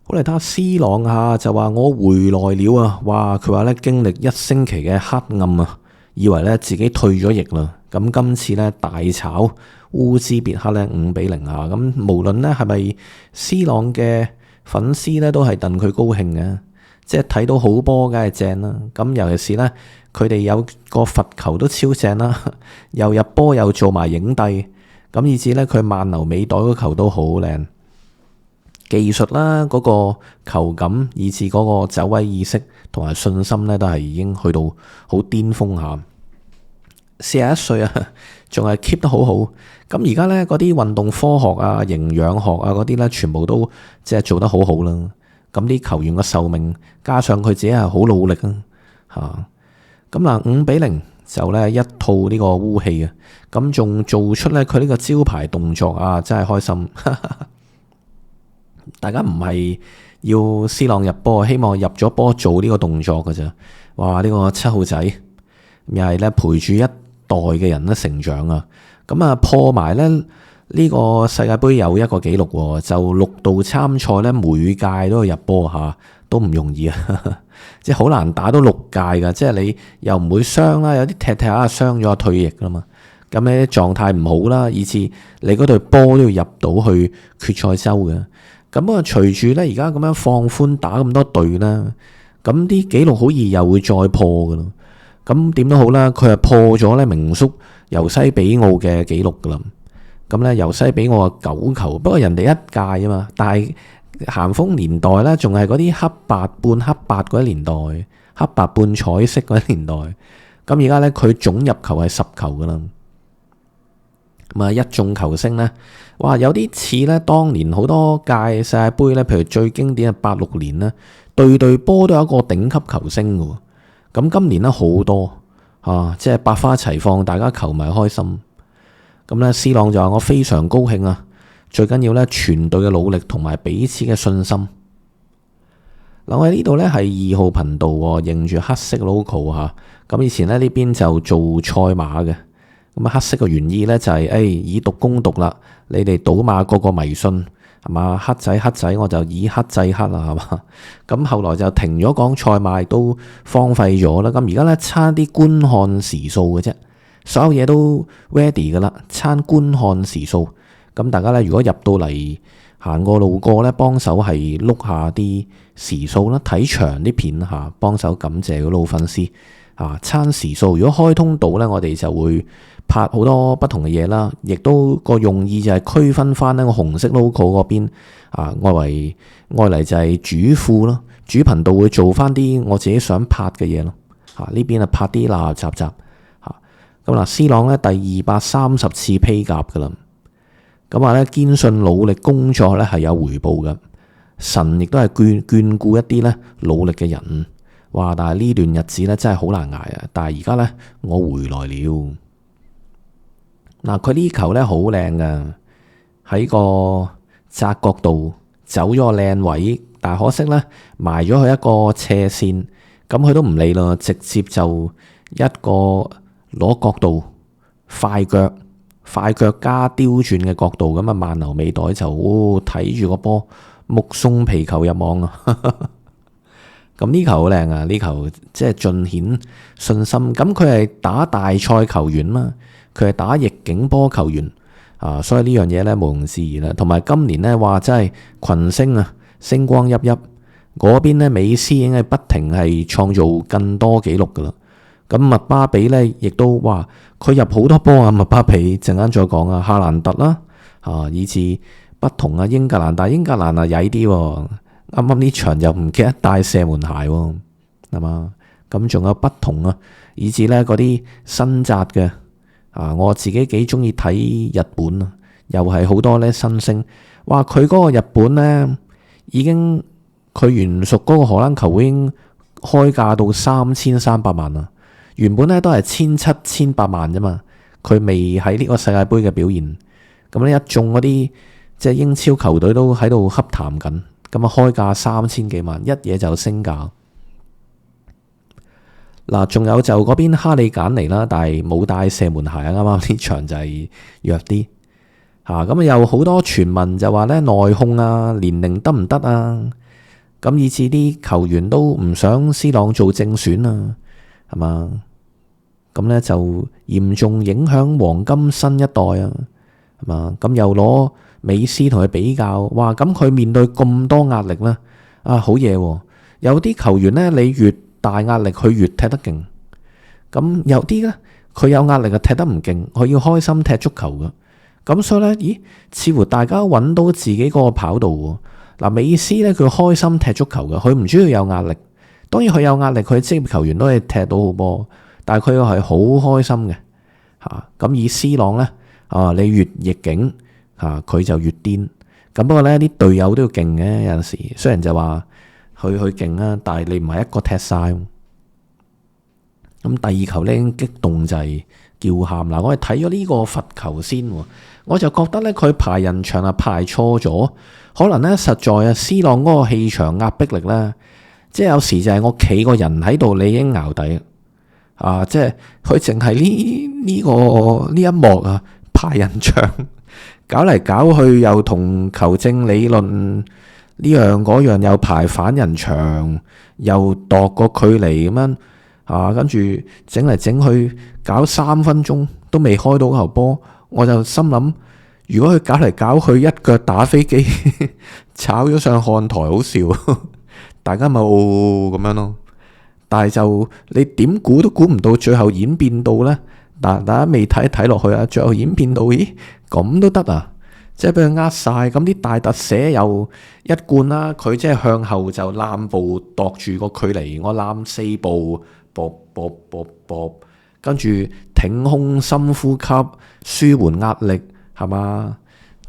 好嚟睇下 C 朗下就話我回來了啊！哇，佢話咧經歷1星期嘅黑暗啊，以為咧自己退咗役啦。咁今次咧大炒烏茲別克咧5-0啊！咁無論咧係咪 C 朗嘅粉絲咧都係戥佢高興嘅，即係睇到好波梗係正啦。咁尤其是咧佢哋有個罰球都超正啦，又入波又做埋影帝，咁以至咧佢萬流尾袋嗰球都好靚。技術啦，嗰個球感，以至嗰個走位意識同埋信心咧，都係已經去到好巔峰下。41歲啊，仲係 keep 得好好。咁而家咧嗰啲運動科學啊、營養學啊嗰啲咧，全部都即係做得好好啦。咁啲球員嘅壽命，加上佢自己係好努力啊，嚇。咁嗱5-0就咧一套呢個烏氣啊，咁仲做出咧佢呢個招牌動作啊，真係開心。大家唔係要 C 朗入波，希望入咗波做呢個動作㗎咋。哇！呢個7號仔又係咧陪住一代嘅人咧成長啊。咁啊破埋咧呢個世界盃有一個紀錄喎，就6度參賽咧每屆都要入波嚇，都唔容易啊。即係好難打到6屆㗎，即係你又唔會傷啦，有啲踢下傷咗退役㗎嘛。咁咧狀態唔好啦，以至你嗰隊波都要入到去決賽周嘅。咁啊，隨住咧而家咁樣放寬打咁多隊啦，咁啲紀錄好易又會再破噶咯。咁點都好啦，佢係破咗咧名宿尤西比奧嘅紀錄噶啦。咁咧尤西比奧9球，不過人哋1屆啊嘛。但係咸豐年代咧，仲係嗰啲黑白半黑白嗰啲年代，黑白半彩色嗰啲年代。咁而家咧佢總入球係10球噶啦。咁啊，一眾球星咧，哇，有啲似咧當年好多屆世界盃咧，譬如最經典嘅86年咧，隊波都有一個頂級球星嘅。咁今年咧好多即係百花齊放，大家球迷開心。咁咧 C 朗就話我非常高興啊，最緊要咧全隊嘅努力同埋彼此嘅信心。嗱，我喺呢度咧係2號頻道喎，認住黑色 logo 嚇。咁以前咧呢邊就做賽馬嘅。咁黑色嘅原意咧就係以毒攻毒啦，你哋賭馬個迷信係嘛？黑仔我就以黑制黑啦，係嘛？咁後來就停咗講賽馬，亦都荒廢咗啦。咁而家咧差啲觀看時數嘅啫，所有嘢都 ready 噶啦，差觀看時數。咁大家咧如果入到嚟行過路過咧，幫手係碌下啲時數啦，睇長啲片嚇，幫手感謝個老粉絲撐時數。如果開通到咧，我哋就會拍好多不同嘅嘢啦，亦都個用意就係區分翻呢個紅色 logo 嗰邊外嚟就係主副咯，主頻道會做翻啲我自己想拍嘅嘢咯。呢邊拍啲垃垃雜雜咁嗱。C 朗咧第230次披甲噶啦，咁話咧堅信努力工作咧係有回報嘅，神亦都係眷顧一啲咧努力嘅人。哇！但係呢段日子咧真係好難捱啊！但係而家咧我回來了。嗱，佢呢球咧好靚噶，喺個窄角度走咗個靚位，但係可惜咧埋咗佢一個斜線，咁佢都唔理啦，直接就一個攞角度快腳加刁轉嘅角度，咁啊萬流尾袋就睇住個波目送皮球入網啊！咁呢球好靚啊！呢球即係盡顯信心。咁佢係打大賽球員嘛，佢係打逆境波球員所以呢樣嘢咧毋庸置疑啦。同埋今年咧話真係群星啊，星光熠熠。嗰邊咧美斯已經係不停係創造更多紀錄噶啦。咁麥巴比咧亦都話佢入好多波啊！麥巴比陣間再講啊，哈蘭特啦以至不同啊英格蘭，但係英格蘭曳啲喎。啱啱呢場就唔記得帶射門鞋喎，係嘛？咁仲有不同啊，以至咧嗰啲新紮嘅我自己幾中意睇日本啊，又係好多咧新星。哇！佢嗰個日本咧已經佢原屬嗰個荷蘭球會已經開價到3300萬啦，原本咧都係1700-1800萬啫嘛。佢未喺呢個世界盃嘅表現，咁呢一眾嗰啲即係英超球隊都喺度洽談緊。咁啊，開價3000幾萬，一嘢就升價。嗱，仲有就嗰邊哈利簡尼啦，但係冇帶射門鞋啊，啱啱呢場就係弱啲咁啊，有好多傳聞就話咧內訌啊，年齡得唔得啊？咁以致啲球員都唔想 C 朗做正選啊，係嘛？咁呢就嚴重影響黃金新一代啊，係嘛？咁又攞美斯同佢比較，哇！咁佢面對咁多壓力呢，啊好嘢喎！有啲球員呢，你越大壓力，佢越踢得勁。咁有啲呢，佢有壓力就踢得唔勁，佢要開心踢足球㗎。咁所以呢，咦？似乎大家揾到自己嗰個跑道喎。嗱，美斯呢，佢開心踢足球嘅，佢唔需要有壓力。當然佢有壓力，佢職業球員都係踢到好波，但係佢又係好開心嘅嚇。咁以 C 朗呢，你越逆境嚇，佢就越癲。咁不過呢啲隊友都要勁嘅，有陣時雖然就話佢勁啦，但係你唔係一個踢晒。咁第二球呢，激動就係叫喊嗱，我哋睇咗呢個罰球先，我就覺得呢，佢排人牆啊排錯咗，可能呢，實在啊 C 朗嗰個氣場壓迫力呢，即係有時就係我企個人喺度，你已經淆底啊！即係佢淨係呢一幕啊排人牆，搞嚟搞去又同球證理論呢樣嗰樣，又排反人牆，又度個距離咁樣啊，跟住整嚟整去搞3分鐘都未開到球波，我就心諗，如果佢搞嚟搞去一腳打飛機炒咗上看台，好笑，大家咪咁樣咯。但係就你點估都估唔到最後演變到呢。但大家未睇落去啊，最後演變到咦咁都得啊，即係俾佢呃晒，咁啲大特寫又一貫啦，佢即係向後就攬步度住個距離，我攬4步，跟住挺胸深呼吸，舒緩壓力，係嘛？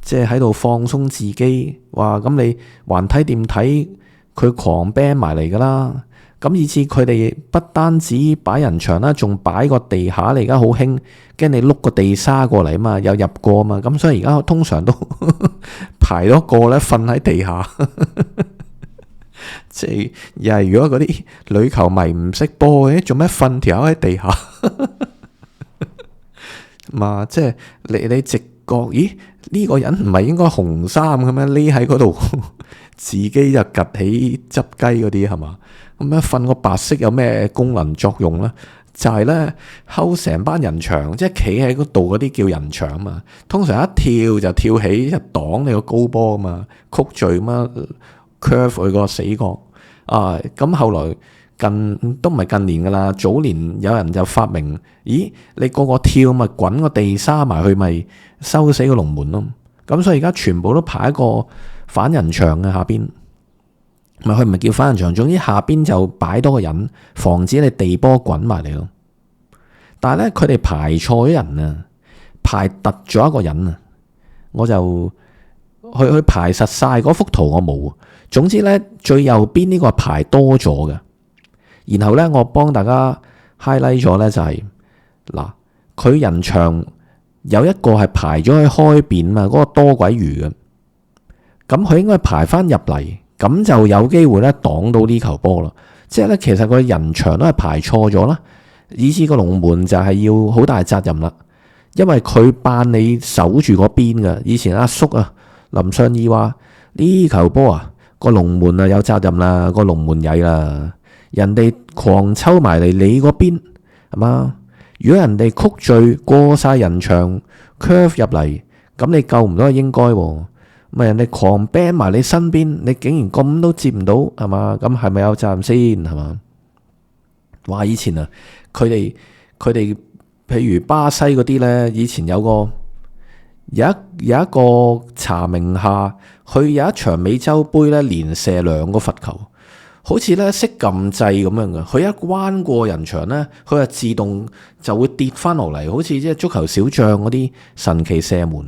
即係喺度放鬆自己，哇！咁你橫睇掂睇，佢狂 ban 埋嚟噶啦。咁以至佢哋不單止擺人牆啦，仲擺個地下，你而家好興，驚你碌個地沙過嚟啊嘛，有入過啊嘛，咁所以而家通常都排咗個咧瞓喺地下，即係又係如果嗰啲女球迷唔識波嘅，做咩瞓條喺地下？嘛，即係你直覺，咦？呢個人唔係應該紅衫嘅咩？匿喺嗰度，自己就趷起執雞嗰啲係嘛？咁樣瞓個白色有咩功能作用咧？就係咧睺成班人牆，即係企喺嗰度嗰啲叫人牆啊嘛。通常一跳就跳起，一擋你個高波啊嘛，曲序咁樣 curve 佢個死角啊。咁後來都唔係近年噶啦，早年有人就發明，咦？你個跳咪滾個地沙埋去，咪收死個龍門咯。咁所以而家全部都排一個反人牆嘅下邊。咪佢唔係叫反人牆，總之下邊就擺多個人，防止你地波滾埋嚟咯。但係咧，佢哋排錯咗人啊，排突咗一個人啊。我就去排實晒嗰幅圖，我冇。總之咧，最右邊呢個係排多咗嘅。然後咧，我幫大家 highlight 咗咧，就係嗱，佢人牆有一個係排咗喺開邊嘛，嗰個多鬼魚嘅。咁佢應該排翻入嚟。咁就有機會咧擋到呢球波啦，即係咧其實個人牆都係排錯咗啦，以致個龍門就係要好大責任啦，因為佢扮你守住嗰邊嘅。以前阿叔啊林尚義話呢球波啊個龍門啊有責任啦，個龍門曳啦，人哋狂抽埋嚟你嗰邊係嘛？如果人哋曲序過晒人牆 curve 入嚟，咁你救唔到係應該喎。咪人哋狂 ban 埋你身邊，你竟然咁都接唔到係嘛？咁係咪有責任先係嘛？哇！以前啊，佢哋譬如巴西嗰啲咧，以前有一個查明夏，佢有一場美洲杯咧，連射2個罰球，好似咧識撳掣咁樣嘅。佢一彎過人牆咧，佢就自動就會跌翻落嚟，好似即係足球小將嗰啲神奇射門。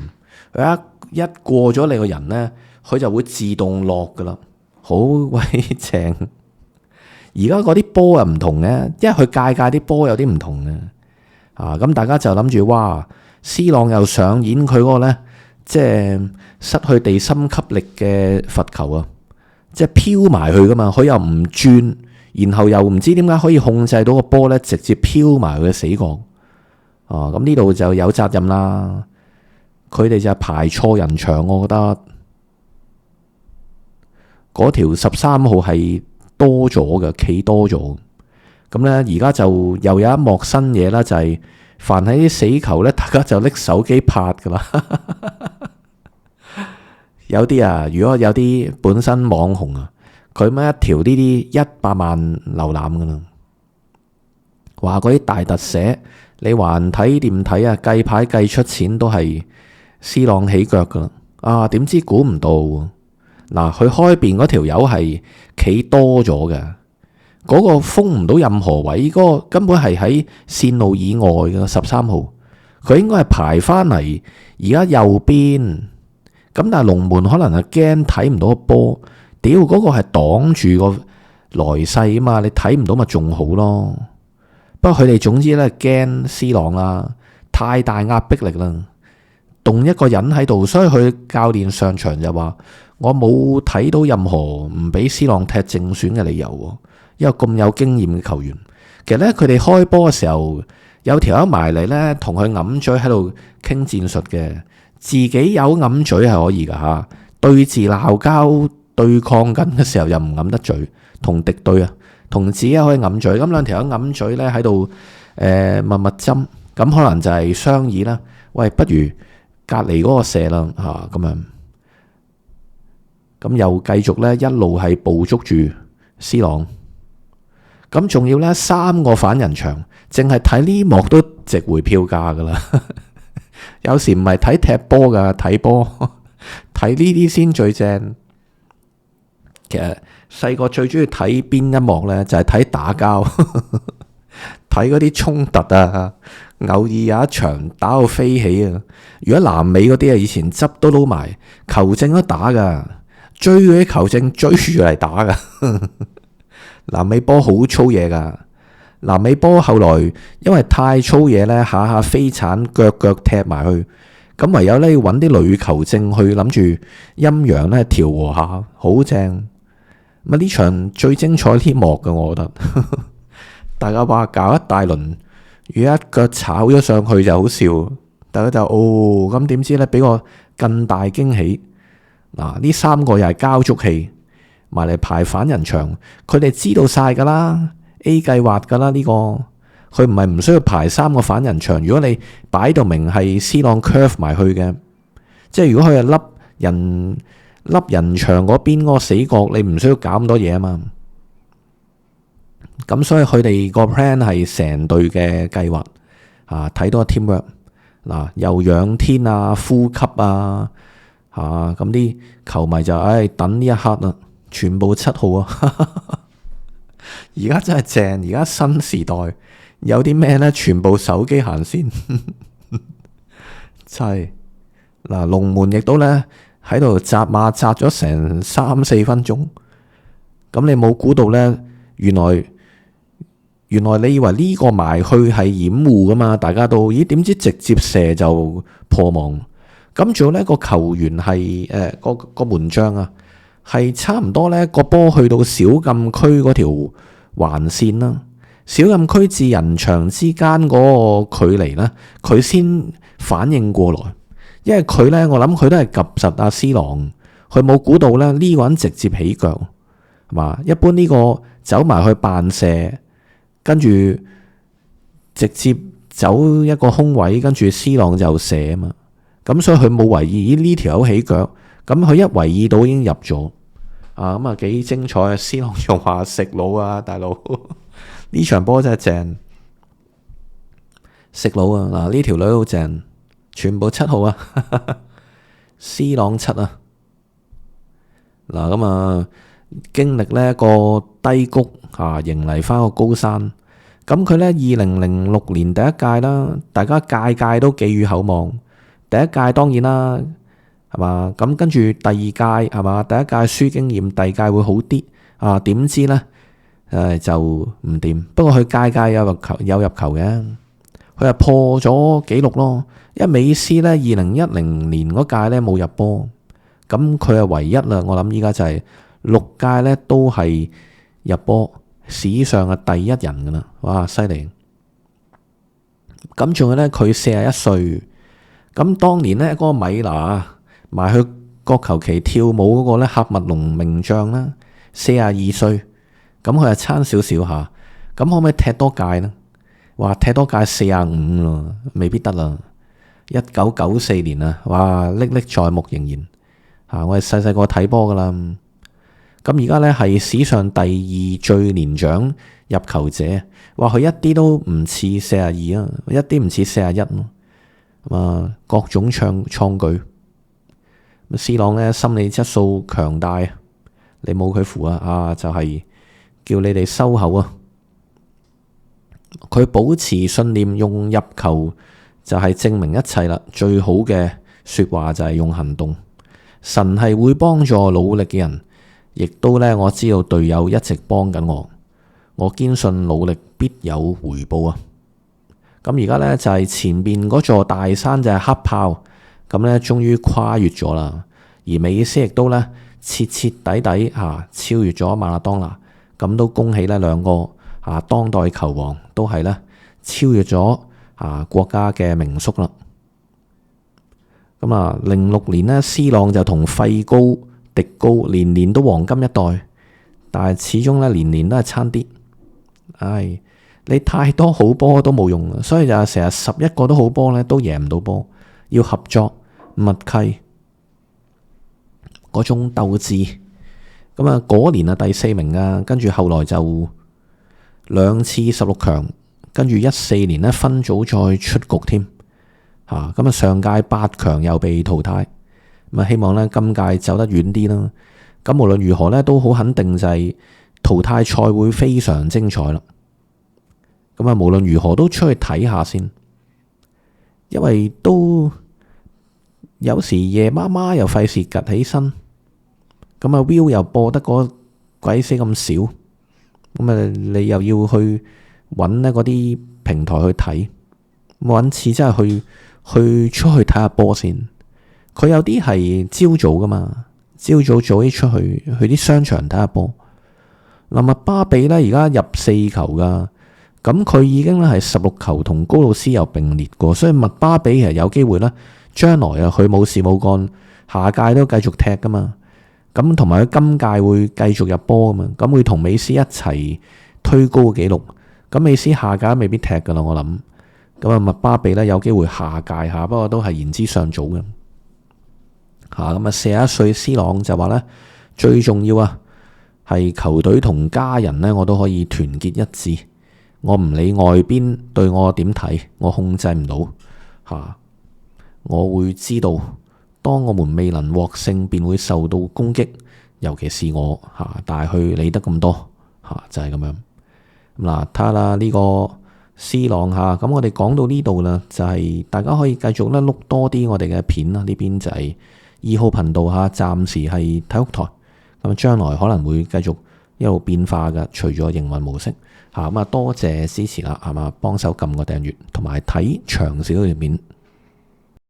佢一過咗你個人呢，佢就會自動落噶啦，好鬼正。而家嗰啲波又唔同嘅，因為佢屆啲波有啲唔同嘅。咁大家就諗住哇 ，C 朗又上演佢嗰個呢，即係失去地心吸力嘅罰球啊，即係飄埋去噶嘛，佢又唔轉，然後又唔知點解可以控制到個波呢，直接飄埋佢嘅死角。咁呢度就有責任啦。佢哋就係排錯人牆，我覺得嗰條13號係多咗嘅，企多咗。咁咧而家就又有一幕新嘢啦，就係凡喺啲死球咧，大家就拎手機拍噶啦。有啲啊，如果有啲本身網紅啊，佢咩一條呢啲100萬瀏覽噶啦，話嗰啲大特寫，你還睇掂睇啊？計牌計出錢都係 C 朗起腳噶啦。啊，點知估唔到嗱，佢開邊嗰條友係企多咗嘅，嗰個封唔到任何位，嗰個根本係喺線路以外嘅13號，佢應該係排翻嚟而家右邊。咁但係龍門可能係驚睇唔到個波，屌嗰個係擋住個來勢啊嘛，你睇唔到咪仲好咯。不過佢哋總之咧驚 C 朗啦，太大壓迫力啦，動一個人喺度，所以佢教練上場就話：我冇睇到任何唔俾 C 朗踢正選嘅理由，因為咁有經驗嘅球員。其實咧佢哋開波嘅時候有條友埋嚟咧，同佢揞嘴喺度傾戰術嘅。自己有揞嘴係可以噶吓，對峙鬧交對抗緊嘅時候又唔揞得嘴，同敵對啊，同自己可以揞嘴。咁兩條友揞嘴咧喺度密密針，咁可能就係商議啦。喂，不如隔離嗰個射啦吓，咁樣，咁又繼續咧一路係捕捉住 C 朗，咁仲要咧3個反人牆，淨係睇呢幕都值回票價噶啦。有時唔係睇踢波噶，睇波睇呢啲先最正。其實細個最中意睇邊一幕呢？就係睇打交，睇嗰啲衝突啊。偶爾有一場打到飛起啊！如果南美嗰啲啊，以前執都撈埋球證都打噶，追嗰啲球證追住嚟打噶。南美波好粗嘢噶。南美波後來因為太粗嘢咧，下下飛鏟腳踢埋去，咁唯有咧要揾啲女球證去諗住陰陽咧調和下，好正。咁呢場最精彩呢幕嘅，我覺得大家話搞一大輪，如果一腳炒咗上去就好笑，大家就咁點知咧俾個更大驚喜。嗱，呢3個又係交足戲埋嚟排反人牆，佢哋知道晒噶啦。A 計劃噶啦呢個，佢唔係唔需要排3個反人牆。如果你擺到明係 C 朗 curve 埋去嘅，即係如果佢係笠人牆嗰邊嗰個死角，你唔需要搞咁多嘢啊嘛。咁所以佢哋個 plan 係成隊嘅計劃啊，睇到個 teamwork 嗱，又仰天啊，呼吸啊，咁啲球迷就等呢一刻啦，全部7號啊。而家真係正，而家新時代有啲咩呢？全部手機行先，真係嗱。龍門亦都呢喺度紮馬紮咗成3-4分鐘，咁你冇估到呢？原來你以為呢個埋去係掩護噶嘛？大家都點知直接射就破網。咁仲有呢個球員係個門將啊，係差唔多呢個波去到小禁區嗰條環線啦，小禁區至人牆之間嗰個距離呢，佢先反應過來，因為佢呢，我諗佢都係及實阿 C 朗，佢冇估到呢個人直接起腳，係嘛？一般呢個走埋去扮射，跟住直接走一個空位，跟住 C 朗就射啊嘛。咁所以佢冇懷疑呢條友起腳，咁佢一懷疑到已經入咗啊！咁啊幾精彩啊！C 朗仲話食腦啊，大佬呢場波真係正，食腦啊！嗱，呢條女好正，全部7號啊，C 朗7啊！嗱，咁啊經歷呢個低谷啊，迎嚟翻個高山。咁佢呢2006年第一屆啦，大家屆屆都寄予厚望。第一屆當然啦，係嘛？咁跟住第二屆係嘛？第一屆輸經驗，第二屆會好啲啊？點知呢？就唔掂。不過佢屆屆有入球嘅，佢係破咗紀錄咯。因為美斯呢2010年嗰屆呢冇入波，咁佢係唯一啦。我諗依家就係6屆呢都係入波，史上嘅第一人噶啦。哇，犀利！咁仲有呢，佢41歲。咁當年呢，嗰個米拿埋去國球旗跳舞嗰個咧，喀麥隆名將啦，42歲，咁佢係差少少下，咁可唔可以踢多屆呢？哇，踢多屆45咯，未必得啦。1994年啊，哇，歷歷在目仍然嚇，我哋細細個睇波噶啦。咁而家咧係史上第2最年長入球者，哇，佢一啲都唔似42啊，一啲唔似41咯。咁啊，各種創舉。C 朗咧心理質素強大，你冇佢符啊，就係叫你哋收口啊！佢保持信念，用入球就係證明一切啦。最好嘅說話就係用行動。神係會幫助努力嘅人，亦都咧我知道隊友一直幫緊我，我堅信努力必有回報啊！咁而家咧就係前面嗰座大山就係黑豹。咁咧，終於跨越咗啦，而美斯亦都咧徹徹底底超越咗馬拉當拿，咁都恭喜咧兩個當代球王都係咧超越咗國家嘅名宿啦。咁06年呢，C 朗就同費高、迪高年年都黃金一代，但係始終咧年年都係差啲。唉，你太多好波都冇用，所以就成日11個都好波咧都贏唔到波，要合作。默契嗰種鬥志，咁嗰年第4名啊，跟住後來就2次16強，跟住14年呢分組賽出局添，咁上屆8強又被淘汰，咁希望呢今屆走得遠啲啦。咁無論如何呢，都好肯定就係淘汰賽會非常精彩啦。咁無論如何都出去睇下先，因為都。有時夜媽媽又費事趌起身，咁view 又播得嗰鬼死咁少，咁你又要去揾呢嗰啲平台去睇，揾次真係去出去睇下波先。佢有啲係朝早噶嘛，朝早啲出去啲商場睇下波。麥巴比呢而家入4球噶，咁佢已經咧係16球同高路斯又並列過，所以麥巴比其實有機會呢。將來佢冇事冇幹，下屆都繼續踢噶嘛。咁同埋佢今屆會繼續入波噶嘛。咁會同美斯一齊推高紀錄。咁美斯下屆未必踢噶啦，我諗。咁麥巴比呢有機會下屆不過都係言之尚早嘅。咁41歲 C 朗就話呢，最重要係球隊同家人呢，我都可以團結一致。我唔理外邊對我點睇，我控制唔到我會知道，當我們未能獲勝，便會受到攻擊，尤其是我但係去理得咁多就係咁樣。嗱，睇下啦，呢個 C 朗咁我哋講到呢度啦，就係大家可以繼續咧碌多啲我哋嘅片啦。呢邊就係2號頻道暫時係體育台，咁將來可能會繼續一路變化嘅，隨住營運模式咁多謝支持啦，係嘛，幫手撳個訂閱同埋睇長少少條片。